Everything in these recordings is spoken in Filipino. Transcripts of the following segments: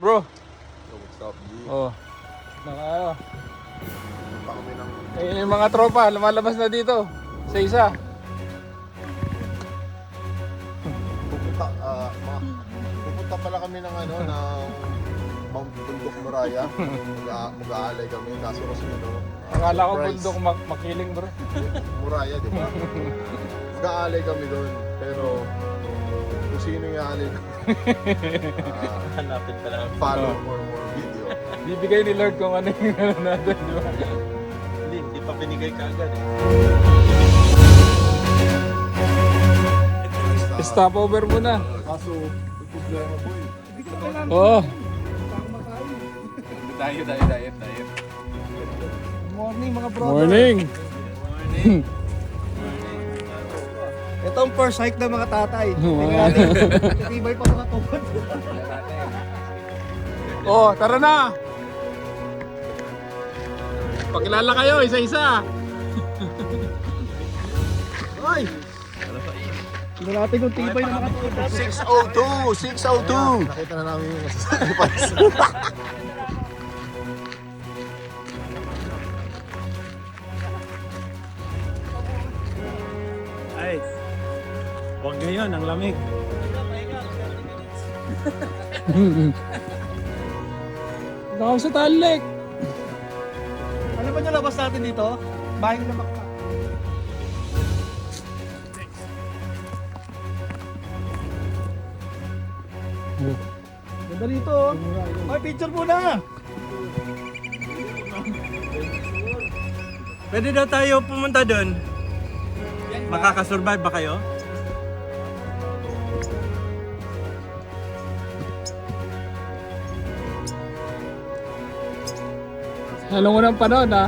Bro. Yo, what's up, G? Oh. Naka Pa kami ng... yung mga tropa lumalabas na dito. Sa isa. Pupunta pala kami ng ano, ng Mount Bundok Moraya. Mag-aalay kami, kaso kasi Akala ko surprise. bundok makiling, bro. Moraya, di ba? Mag-aalay kami doon, pero kung sino yung aalay kami, Hanapin pala. follow for more video. Bibigay ni Lord kung ano yung ano natin, di ba? Hindi pa binigay kaagad eh. Stopover muna. Kaso, yung problema po eh. Oo. Diet. Morning mga bro. Morning. Ito ang first hike ng mga tatay. Tibay pa mga tuhod. Oh, tara na. Pakilala kayo isa-isa. Ay! Tingnan natin kung tibay na mga tuhod. 602! Nakita na namin yung sacrifice. Ay, huwag ngayon, ang lamig. Baka sa talik. Ano ba yung labas natin dito? Bahay na makaka. Ganda dito oh. Ay, picture muna! Pwede daw tayo pumunta doon. Makakasurvive ba kayo? Halong ko ng panahon, ha?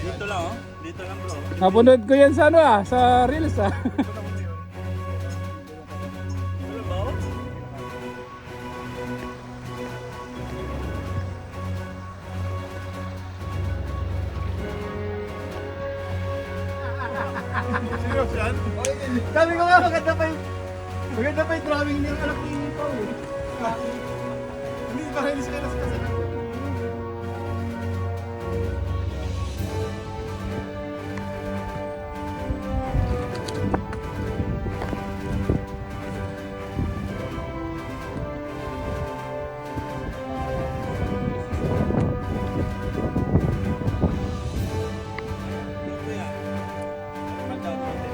Dito lang oh. Dito lang bro. Napanood ko yan sa ano, sa Reels, Ano ba oh? Serious yan? Sabi ko nga, maganda pa yung drawing niya. Anak ko inipaw eh. Hindi pa rin sila sa kasalanan. Dito yan. Ano man daw natin?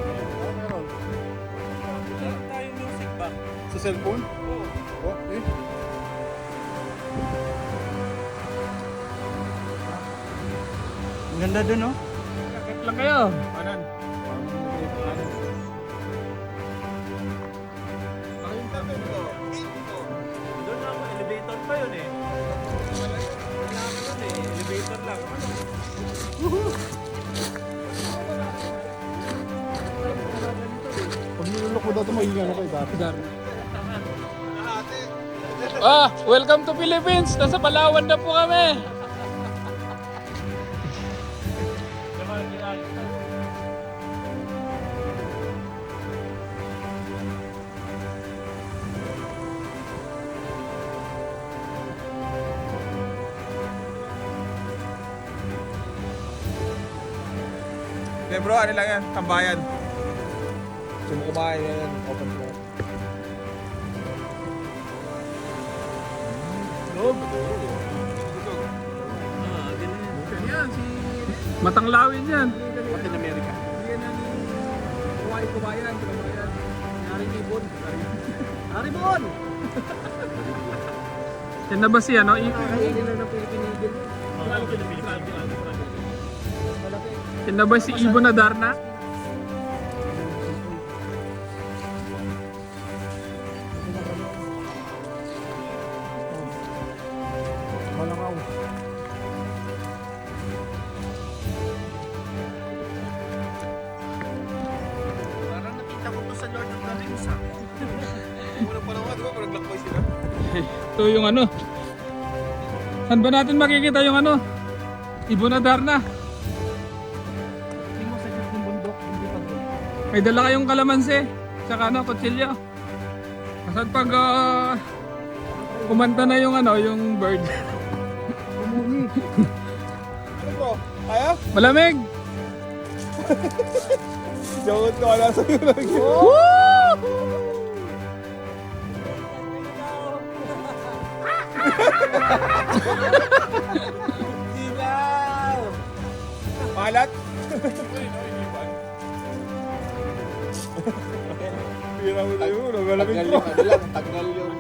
Meron tayong music ba? Sa cellphone? Oo. Oh, eh. Ang ganda dun oh. Kakit lang kayo. Anan? Doon lang, elevator pa yun eh. Wala ka doon eh, elevator lang. Pag nilulok mo daw ito, mahinga kayo dati. Welcome to Philippines. Nasa Palawan na po kami. Hindi bro, ano lang yan, tambayan. Gusto mo kumain yan, open floor. Matanglawin yan. Latin America. Haribon! Yan na ba si ano? Kakainin lang ng Pilipinigil. Yan na ba si Ibon na Darna? Malangaw. Parang nakita ko to sa Lord of the Rings ah. Unang panahon, di ba? Parang lakbay sila. Ito yung ano. Saan ba natin makikita yung ano? Ibon na Darna. Tingin mo sa gitna ng bundok, hindi pa doon. May dala kayong kalamansi. Tsaka ano, kutsilyo. Saan pag kumanta na yung ano, yung bird? Ano bro? Kaya? Malamig! Jogot ko, wala sa'yo lang yun. Sigaw! Palat? Pira mo na yun, malamig Tagal bro. yung ano lang, tagal yung